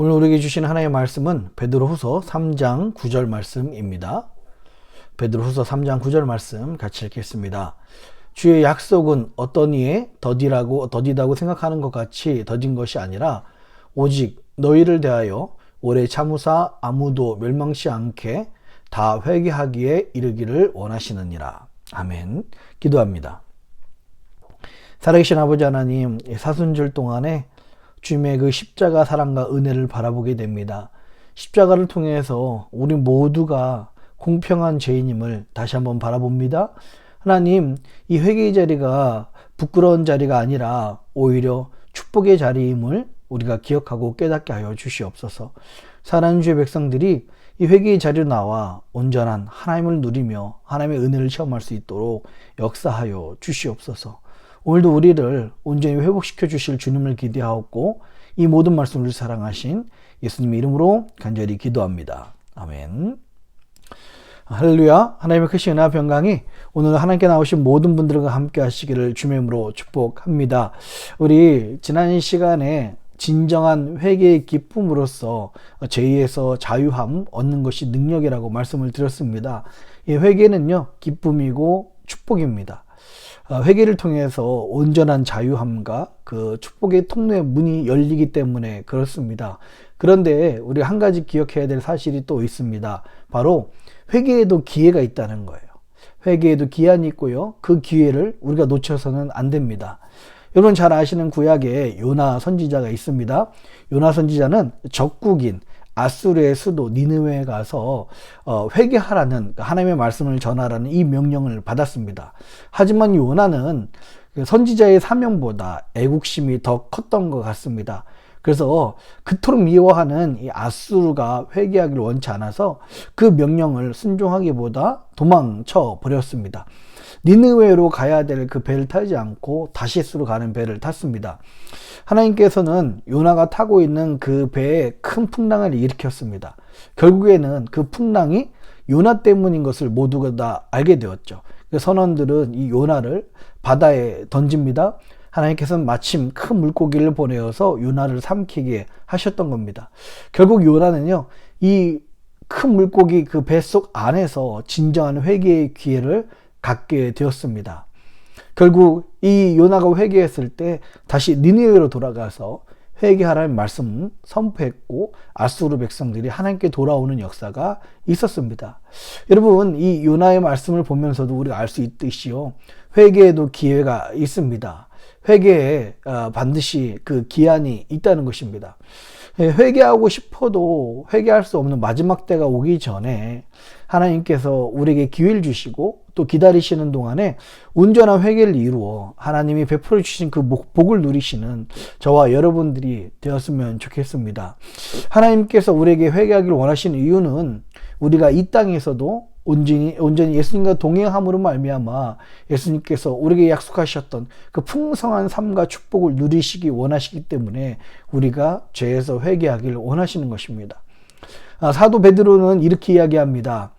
오늘 우리에게 주시는 하나님의 말씀은 베드로후서 3장 9절 말씀입니다. 베드로후서 3장 9절 말씀 같이 읽겠습니다. 주의 약속은 어떤 이에 더디다고 생각하는 것 같이 더딘 것이 아니라 오직 너희를 대하여 오래 참으사 아무도 멸망치 않게 다 회개하기에 이르기를 원하시느니라. 아멘. 기도합니다. 살아계신 아버지 하나님, 사순절 동안에 주님의 그 십자가 사랑과 은혜를 바라보게 됩니다. 십자가를 통해서 우리 모두가 공평한 죄인임을 다시 한번 바라봅니다. 하나님, 이 회개의 자리가 부끄러운 자리가 아니라 오히려 축복의 자리임을 우리가 기억하고 깨닫게 하여 주시옵소서. 사랑하는 주의 백성들이 이 회개의 자리로 나와 온전한 하나님을 누리며 하나님의 은혜를 체험할 수 있도록 역사하여 주시옵소서. 오늘도 우리를 온전히 회복시켜 주실 주님을 기대하옵고 이 모든 말씀을 사랑하신 예수님의 이름으로 간절히 기도합니다. 아멘. 할렐루야. 하나님의 크신 은혜와 평강이 오늘 하나님께 나오신 모든 분들과 함께 하시기를 주님의 이름으로 축복합니다. 우리 지난 시간에 진정한 회개의 기쁨으로써 죄에서 자유함 얻는 것이 능력이라고 말씀을 드렸습니다. 이 회개는요, 기쁨이고 축복입니다. 회개를 통해서 온전한 자유함과 그 축복의 통로의 문이 열리기 때문에 그렇습니다. 그런데 우리 한 가지 기억해야 될 사실이 또 있습니다. 바로 회개에도 기회가 있다는 거예요. 회개에도 기한이 있고요. 그 기회를 우리가 놓쳐서는 안 됩니다. 여러분 잘 아시는 구약에 요나 선지자가 있습니다. 요나 선지자는 적국인 아수르의 수도 니느웨에 가서 회개하라는 하나님의 말씀을 전하라는 이 명령을 받았습니다. 하지만 요나는 선지자의 사명보다 애국심이 더 컸던 것 같습니다. 그래서 그토록 미워하는 이 아수르가 회개하기를 원치 않아서 그 명령을 순종하기보다 도망쳐 버렸습니다. 니느웨로 가야 될 그 배를 타지 않고 다시스로 가는 배를 탔습니다. 하나님께서는 요나가 타고 있는 그 배에 큰 풍랑을 일으켰습니다. 결국에는 그 풍랑이 요나 때문인 것을 모두가 다 알게 되었죠. 선원들은 이 요나를 바다에 던집니다. 하나님께서는 마침 큰 물고기를 보내어서 요나를 삼키게 하셨던 겁니다. 결국 요나는요, 이 큰 물고기 그 뱃속 안에서 진정한 회개의 기회를 갖게 되었습니다. 결국 이 요나가 회개했을 때 다시 니느웨로 돌아가서 회개하라는 말씀을 선포했고 아수르 백성들이 하나님께 돌아오는 역사가 있었습니다. 여러분, 이 요나의 말씀을 보면서도 우리가 알 수 있듯이요, 회개에도 기회가 있습니다. 회개에 반드시 그 기한이 있다는 것입니다. 회개하고 싶어도 회개할 수 없는 마지막 때가 오기 전에 하나님께서 우리에게 기회를 주시고 또 기다리시는 동안에 온전한 회개를 이루어 하나님이 베풀어 주신 그 복을 누리시는 저와 여러분들이 되었으면 좋겠습니다. 하나님께서 우리에게 회개하기를 원하시는 이유는 우리가 이 땅에서도 온전히 예수님과 동행함으로 말미암아 예수님께서 우리에게 약속하셨던 그 풍성한 삶과 축복을 누리시기 원하시기 때문에 우리가 죄에서 회개하기를 원하시는 것입니다. 사도 베드로는 이렇게 이야기합니다.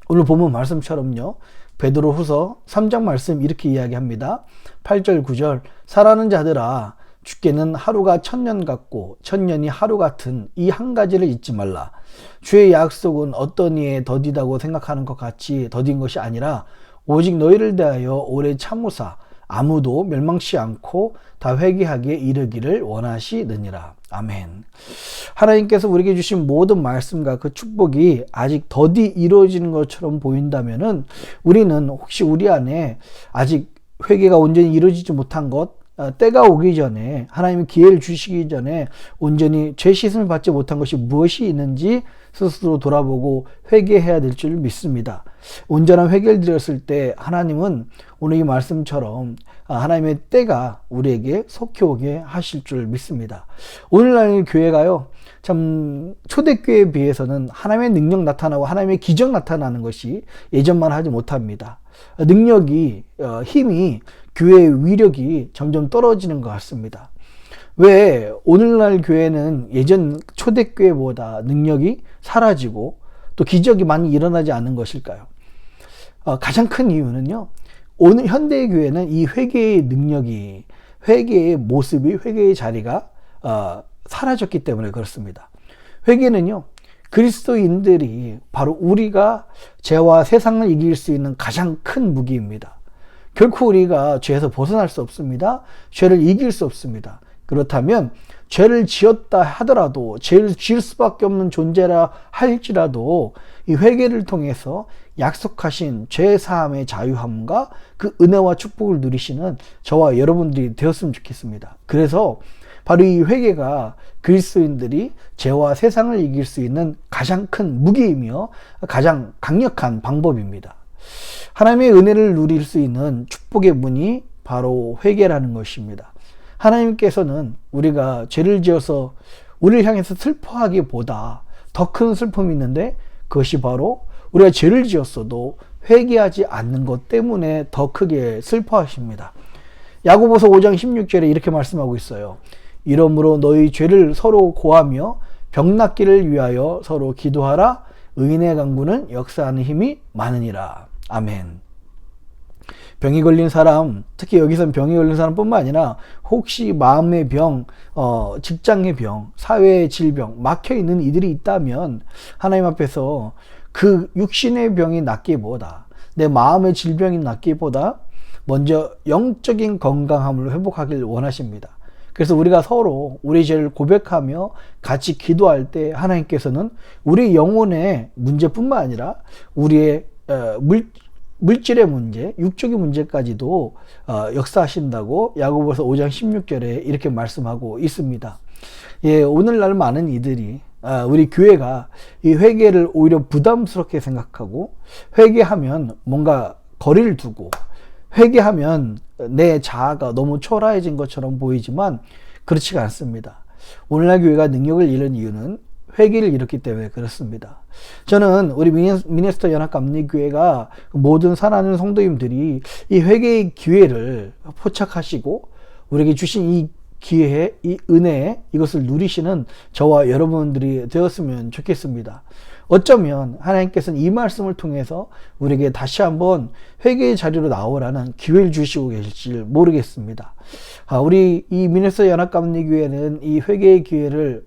오늘 본문 말씀처럼요, 베드로후서 3장 말씀 이렇게 이야기합니다. 8절 9절 사랑하는 자들아, 주께는 하루가 1000년 같고 1000년이 하루 같은 이 한 가지를 잊지 말라. 주의 약속은 어떤 이에 더디다고 생각하는 것 같이 더딘 것이 아니라 오직 너희를 대하여 오래 참으사 아무도 멸망치 않고 다 회개하기에 이르기를 원하시느니라. 아멘. 하나님께서 우리에게 주신 모든 말씀과 그 축복이 아직 더디 이루어지는 것처럼 보인다면은 우리는 혹시 우리 안에 아직 회개가 온전히 이루어지지 못한 것, 때가 오기 전에 하나님이 기회를 주시기 전에 온전히 죄 씻음을 받지 못한 것이 무엇이 있는지 스스로 돌아보고 회개해야 될 줄 믿습니다. 온전한 회개를 드렸을 때 하나님은 오늘 이 말씀처럼 하나님의 때가 우리에게 속히 오게 하실 줄 믿습니다. 오늘날 교회가요, 참 초대교회에 비해서는 하나님의 능력 나타나고 하나님의 기적 나타나는 것이 예전만 하지 못합니다. 능력이 힘이 교회의 위력이 점점 떨어지는 것 같습니다. 왜 오늘날 교회는 예전 초대교회보다 능력이 사라지고 또 기적이 많이 일어나지 않는 것일까요? 가장 큰 이유는요, 오늘 현대의 교회는 이 회개의 능력이, 회개의 모습이, 회개의 자리가 사라졌기 때문에 그렇습니다. 회개는요, 그리스도인들이 바로 우리가 죄와 세상을 이길 수 있는 가장 큰 무기입니다. 결코 우리가 죄에서 벗어날 수 없습니다. 죄를 이길 수 없습니다. 그렇다면 죄를 지었다 하더라도, 죄를 지을 수밖에 없는 존재라 할지라도 이 회개를 통해서 약속하신 죄 사함의 자유함과 그 은혜와 축복을 누리시는 저와 여러분들이 되었으면 좋겠습니다. 그래서 바로 이 회개가 그리스도인들이 죄와 세상을 이길 수 있는 가장 큰 무기이며 가장 강력한 방법입니다. 하나님의 은혜를 누릴 수 있는 축복의 문이 바로 회개라는 것입니다. 하나님께서는 우리가 죄를 지어서 우리를 향해서 슬퍼하기보다 더 큰 슬픔이 있는데, 그것이 바로 우리가 죄를 지었어도 회개하지 않는 것 때문에 더 크게 슬퍼하십니다. 야고보서 5장 16절에 이렇게 말씀하고 있어요. 이러므로 너희 죄를 서로 고하며 병 낫기를 위하여 서로 기도하라. 의인의 강구는 역사하는 힘이 많으니라. 아멘. 병이 걸린 사람, 특히 여기선 병이 걸린 사람뿐만 아니라 혹시 마음의 병, 직장의 병, 사회의 질병, 막혀있는 이들이 있다면 하나님 앞에서 그 육신의 병이 낫기보다, 내 마음의 질병이 낫기보다 먼저 영적인 건강함을 회복하길 원하십니다. 그래서 우리가 서로 우리 죄를 고백하며 같이 기도할 때 하나님께서는 우리 영혼의 문제뿐만 아니라 우리의 물질의 문제, 육적인 문제까지도 역사하신다고 야고보서 5장 16절에 이렇게 말씀하고 있습니다. 예, 오늘날 많은 이들이 우리 교회가 이 회개를 오히려 부담스럽게 생각하고, 회개하면 뭔가 거리를 두고, 회개하면 내 자아가 너무 초라해진 것처럼 보이지만 그렇지가 않습니다. 오늘날 교회가 능력을 잃은 이유는 회개를 잃었기 때문에 그렇습니다. 저는 우리 미네소타 연합감리교회가 모든 사랑하는 성도님들이 이 회개의 기회를 포착하시고 우리에게 주신 이 기회에, 이 은혜에 이것을 누리시는 저와 여러분들이 되었으면 좋겠습니다. 어쩌면 하나님께서는 이 말씀을 통해서 우리에게 다시 한번 회개의 자리로 나오라는 기회를 주시고 계실지 모르겠습니다. 우리 이 미네소타 연합감리교회는 이 회개의 기회를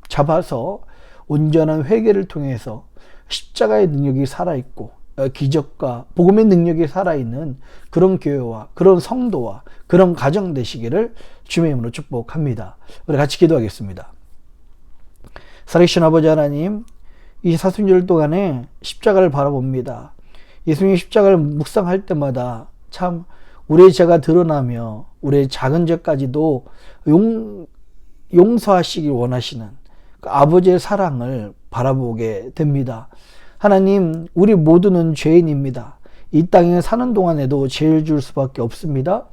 잡아서 온전한 회개를 통해서 십자가의 능력이 살아있고 기적과 복음의 능력이 살아있는 그런 교회와 그런 성도와 그런 가정 되시기를 주님의 이름으로 축복합니다. 우리 같이 기도하겠습니다. 살아계신 아버지 하나님, 이 사순절 동안에 십자가를 바라봅니다. 예수님이 십자가를 묵상할 때마다 참 우리의 죄가 드러나며 우리의 작은 죄까지도 용서하시길 원하시는 그 아버지의 사랑을 바라보게 됩니다. 하나님, 우리 모두는 죄인입니다. 이 땅에 사는 동안에도 죄를 줄 수밖에 없습니다.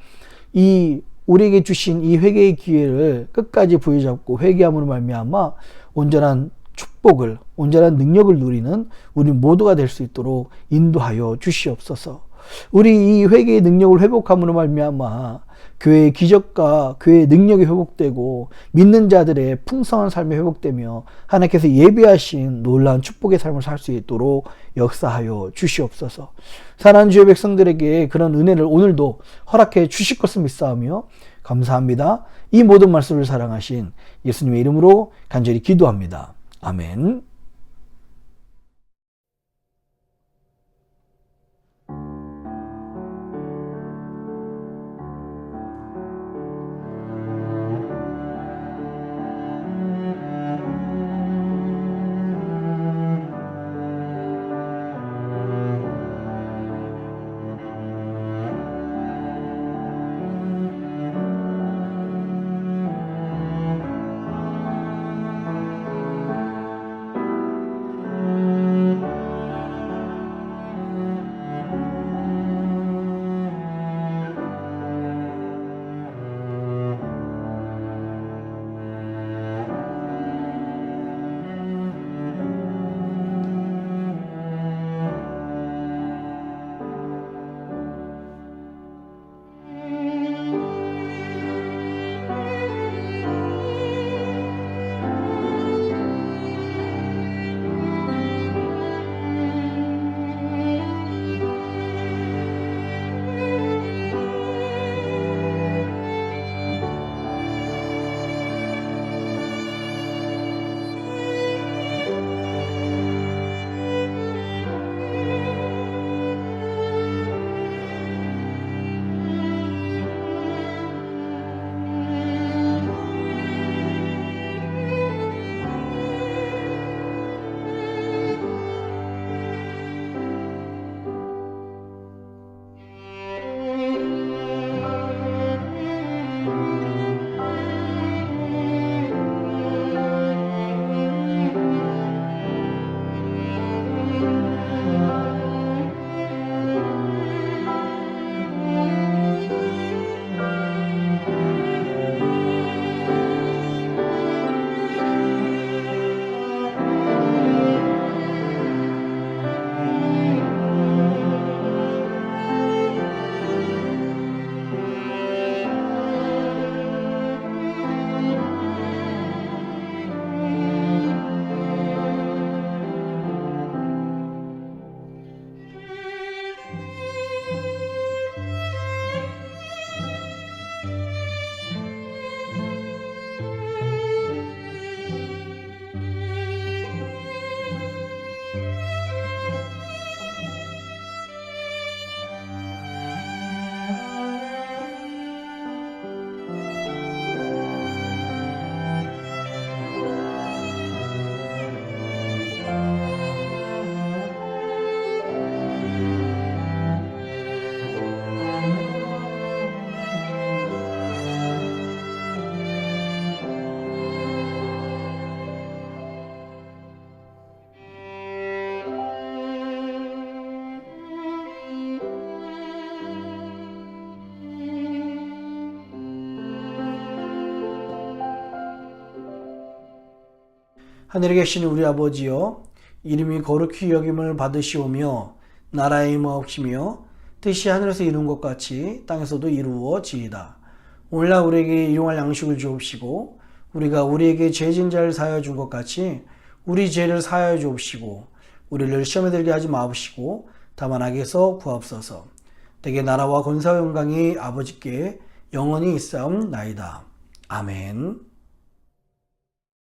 우리에게 주신 이 회개의 기회를 끝까지 부여잡고 회개함으로 말미암아 온전한 축복을, 온전한 능력을 누리는 우리 모두가 될 수 있도록 인도하여 주시옵소서. 우리 이 회개의 능력을 회복함으로 말미암아 교회의 기적과 교회의 능력이 회복되고 믿는 자들의 풍성한 삶이 회복되며 하나님께서 예비하신 놀라운 축복의 삶을 살 수 있도록 역사하여 주시옵소서. 사랑하는 주의 백성들에게 그런 은혜를 오늘도 허락해 주실 것을 믿사오며 감사합니다. 이 모든 말씀을 사랑하신 예수님의 이름으로 간절히 기도합니다. 아멘. 하늘에 계신 우리 아버지여, 이름이 거룩히 여김을 받으시오며 나라의 임하옵시며 뜻이 하늘에서 이룬 것 같이 땅에서도 이루어지이다. 오늘날 우리에게 일용할 양식을 주옵시고 우리가 우리에게 죄진 자를 사하여 준 것 같이 우리 죄를 사하여 주옵시고 우리를 시험에 들게 하지 마옵시고 다만 악에서 구하옵소서. 대개 나라와 권세와 영광이 아버지께 영원히 있사옵나이다. 아멘.